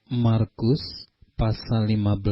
Markus pasal 15.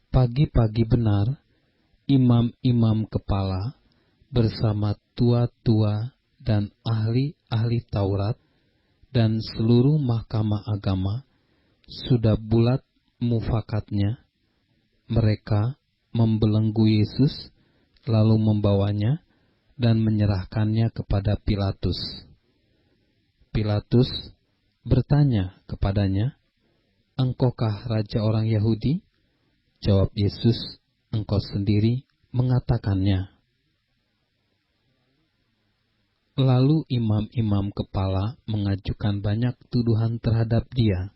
Pagi-pagi benar, imam-imam kepala bersama tua-tua dan ahli-ahli Taurat dan seluruh mahkamah agama sudah bulat mufakatnya. Mereka membelenggu Yesus, lalu membawanya dan menyerahkannya kepada Pilatus. Pilatus bertanya kepadanya, "Engkaukah raja orang Yahudi?" Jawab Yesus, "Engkau sendiri mengatakannya." Lalu imam-imam kepala mengajukan banyak tuduhan terhadap dia.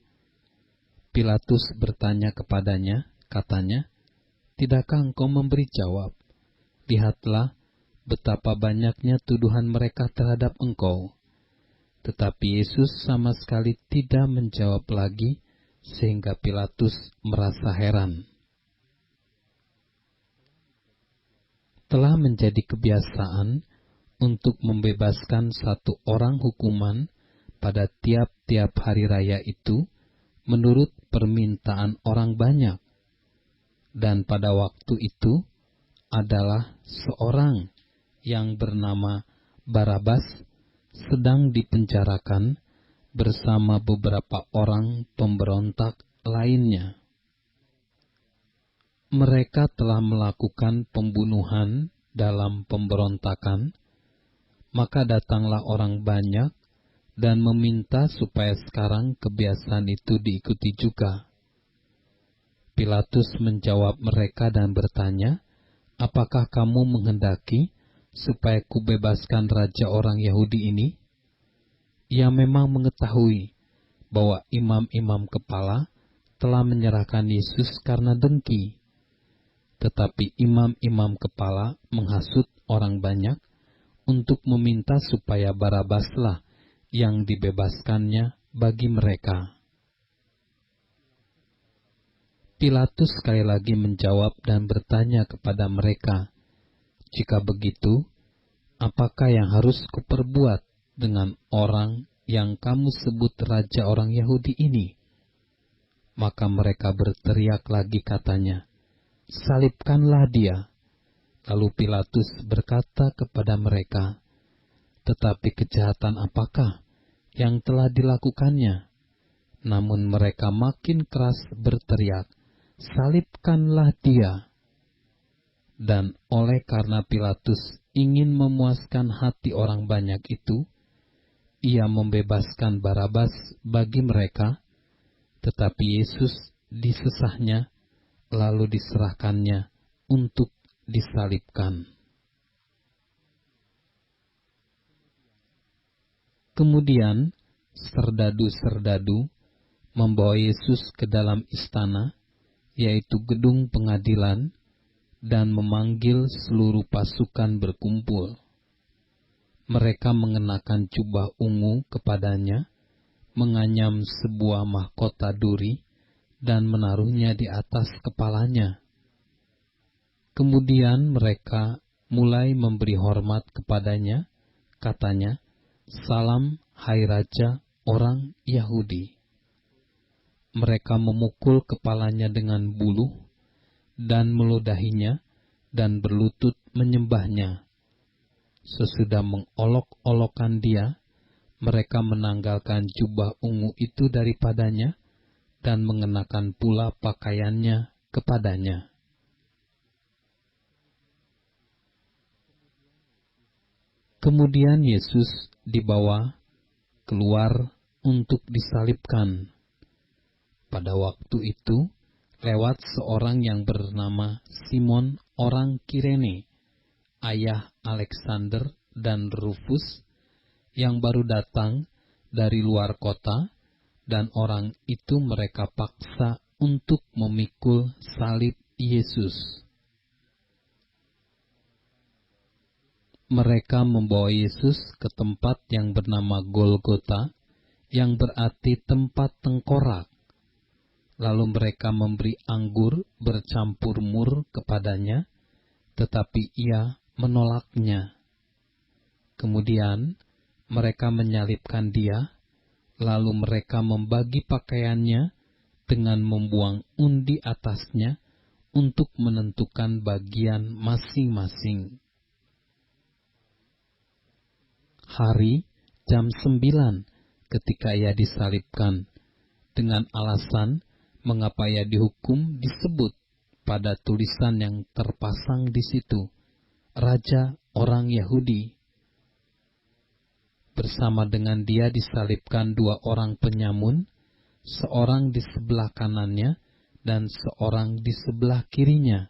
Pilatus bertanya kepadanya, katanya, "Tidakkah engkau memberi jawab? Lihatlah betapa banyaknya tuduhan mereka terhadap engkau." Tetapi Yesus sama sekali tidak menjawab lagi, sehingga Pilatus merasa heran. Telah menjadi kebiasaan untuk membebaskan satu orang hukuman pada tiap-tiap hari raya itu menurut permintaan orang banyak. Dan pada waktu itu adalah seorang yang bernama Barabas sedang dipenjarakan bersama beberapa orang pemberontak lainnya. Mereka telah melakukan pembunuhan dalam pemberontakan, maka datanglah orang banyak dan meminta supaya sekarang kebiasaan itu diikuti juga. Pilatus menjawab mereka dan bertanya, "Apakah kamu menghendaki supaya kubebaskan raja orang Yahudi ini?" Ia memang mengetahui bahwa imam-imam kepala telah menyerahkan Yesus karena dengki. Tetapi imam-imam kepala menghasut orang banyak untuk meminta supaya Barabaslah yang dibebaskannya bagi mereka. Pilatus sekali lagi menjawab dan bertanya kepada mereka, "Jika begitu, apakah yang harus kuperbuat dengan orang yang kamu sebut raja orang Yahudi ini?" Maka mereka berteriak lagi katanya, "Salibkanlah dia." Lalu Pilatus berkata kepada mereka, "Tetapi kejahatan apakah yang telah dilakukannya?" Namun mereka makin keras berteriak, "Salibkanlah dia." Dan oleh karena Pilatus ingin memuaskan hati orang banyak itu, ia membebaskan Barabas bagi mereka, tetapi Yesus disesahnya, lalu diserahkannya untuk disalibkan. Kemudian serdadu-serdadu membawa Yesus ke dalam istana, yaitu gedung pengadilan, dan memanggil seluruh pasukan berkumpul. Mereka mengenakan jubah ungu kepadanya, menganyam sebuah mahkota duri, dan menaruhnya di atas kepalanya. Kemudian mereka mulai memberi hormat kepadanya, katanya, "Salam, hai Raja orang Yahudi." Mereka memukul kepalanya dengan buluh dan meludahinya dan berlutut menyembahnya. Sesudah mengolok-olokkan dia, mereka menanggalkan jubah ungu itu daripadanya dan mengenakan pula pakaiannya kepadanya. Kemudian Yesus dibawa keluar untuk disalibkan. Pada waktu itu, lewat seorang yang bernama Simon orang Kirene, ayah Alexander dan Rufus, yang baru datang dari luar kota, dan orang itu mereka paksa untuk memikul salib Yesus. Mereka membawa Yesus ke tempat yang bernama Golgota, yang berarti tempat tengkorak. Lalu mereka memberi anggur bercampur mur kepadanya, tetapi ia menolaknya. Kemudian mereka menyalibkan dia, Lalu mereka membagi pakaiannya dengan membuang undi atasnya untuk menentukan bagian masing-masing. Hari jam 9 ketika ia disalibkan, dengan alasan mengapa ia dihukum disebut pada tulisan yang terpasang di situ, Raja orang Yahudi. Bersama dengan dia disalibkan 2 orang penyamun, seorang di sebelah kanannya dan seorang di sebelah kirinya.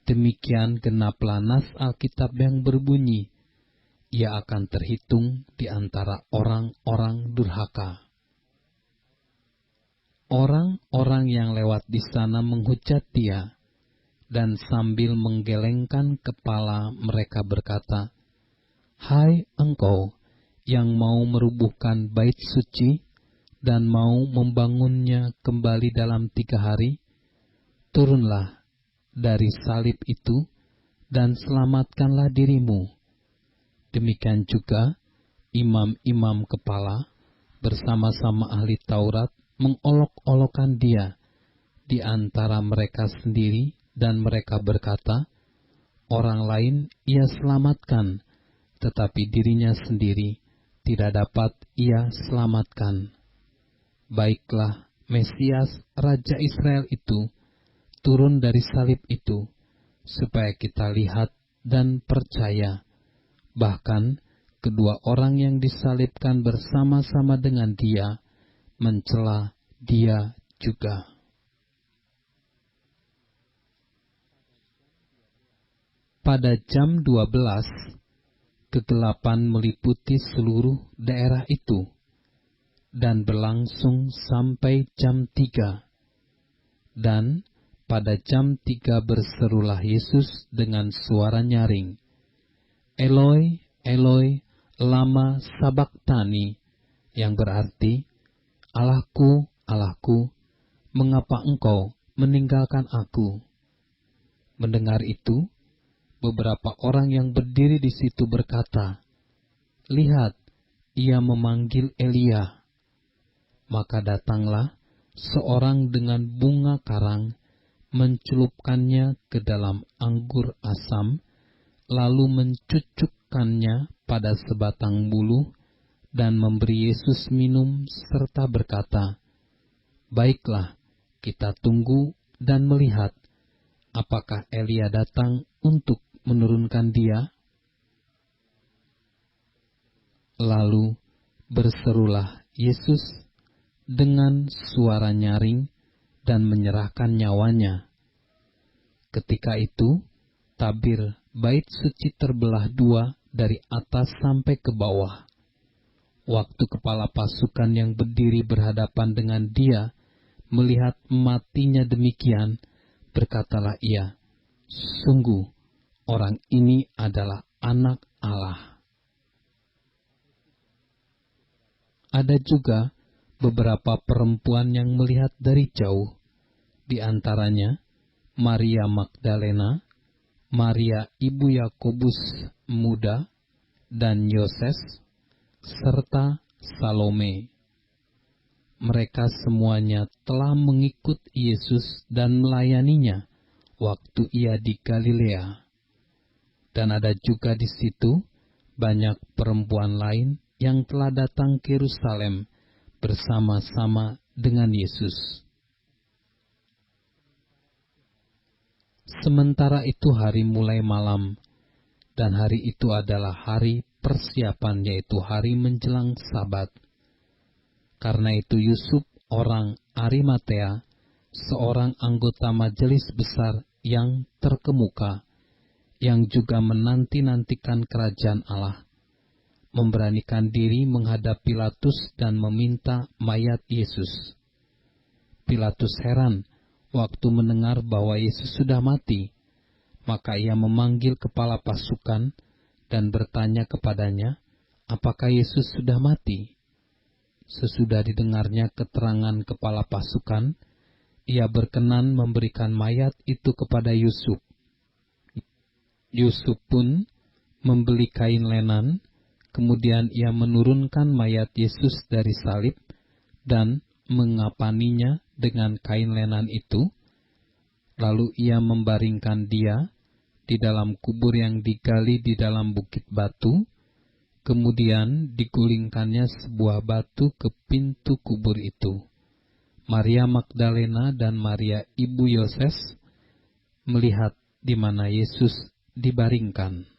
Demikian genaplah nas Alkitab yang berbunyi, ia akan terhitung di antara orang-orang durhaka. Orang-orang yang lewat di sana menghujat dia, dan sambil menggelengkan kepala mereka berkata, "Hai engkau yang mau merubuhkan bait suci dan mau membangunnya kembali dalam 3 hari, turunlah dari salib itu dan selamatkanlah dirimu." Demikian juga imam-imam kepala bersama-sama ahli Taurat mengolok-olokkan dia di antara mereka sendiri, dan mereka berkata, "Orang lain ia selamatkan, tetapi dirinya sendiri tidak dapat ia selamatkan. Baiklah, Mesias, Raja Israel itu, turun dari salib itu, supaya kita lihat dan percaya." Bahkan, kedua orang yang disalibkan bersama-sama dengan dia mencela dia juga. Pada jam 12, kegelapan meliputi seluruh daerah itu, dan berlangsung sampai jam 3. Dan pada jam 3 berserulah Yesus dengan suara nyaring, "Eloi, Eloi, lama sabachthani," yang berarti, "Allahku, Allahku, mengapa engkau meninggalkan aku?" Mendengar itu, beberapa orang yang berdiri di situ berkata, "Lihat, ia memanggil Elia." Maka datanglah seorang dengan bunga karang, mencelupkannya ke dalam anggur asam, lalu mencucukkannya pada sebatang bulu, dan memberi Yesus minum serta berkata, "Baiklah, kita tunggu dan melihat apakah Elia datang untuk menurunkan dia." Lalu berserulah Yesus dengan suara nyaring dan menyerahkan nyawanya. Ketika itu, tabir bait suci terbelah 2 dari atas sampai ke bawah. Waktu kepala pasukan yang berdiri berhadapan dengan dia melihat matinya demikian, berkatalah ia, "Sungguh, orang ini adalah Anak Allah." Ada juga beberapa perempuan yang melihat dari jauh, di antaranya Maria Magdalena, Maria ibu Yakobus muda, dan Yoses, serta Salome. Mereka semuanya telah mengikut Yesus dan melayaninya waktu ia di Galilea. Dan ada juga di situ banyak perempuan lain yang telah datang ke Yerusalem bersama-sama dengan Yesus. Sementara itu hari mulai malam, dan hari itu adalah hari persiapan, yaitu hari menjelang Sabat. Karena itu Yusuf orang Arimatea, seorang anggota majelis besar yang terkemuka, yang juga menanti-nantikan kerajaan Allah, memberanikan diri menghadap Pilatus dan meminta mayat Yesus. Pilatus heran waktu mendengar bahwa Yesus sudah mati, maka ia memanggil kepala pasukan dan bertanya kepadanya, apakah Yesus sudah mati? Sesudah didengarnya keterangan kepala pasukan, ia berkenan memberikan mayat itu kepada Yusuf. Yusuf pun membeli kain lenan, Kemudian ia menurunkan mayat Yesus dari salib dan mengapaninya dengan kain lenan itu. Lalu ia membaringkan dia di dalam kubur yang digali di dalam bukit batu. Kemudian digulingkannya sebuah batu ke pintu kubur itu. Maria Magdalena dan Maria ibu Yoses melihat di mana Yesus dibaringkan.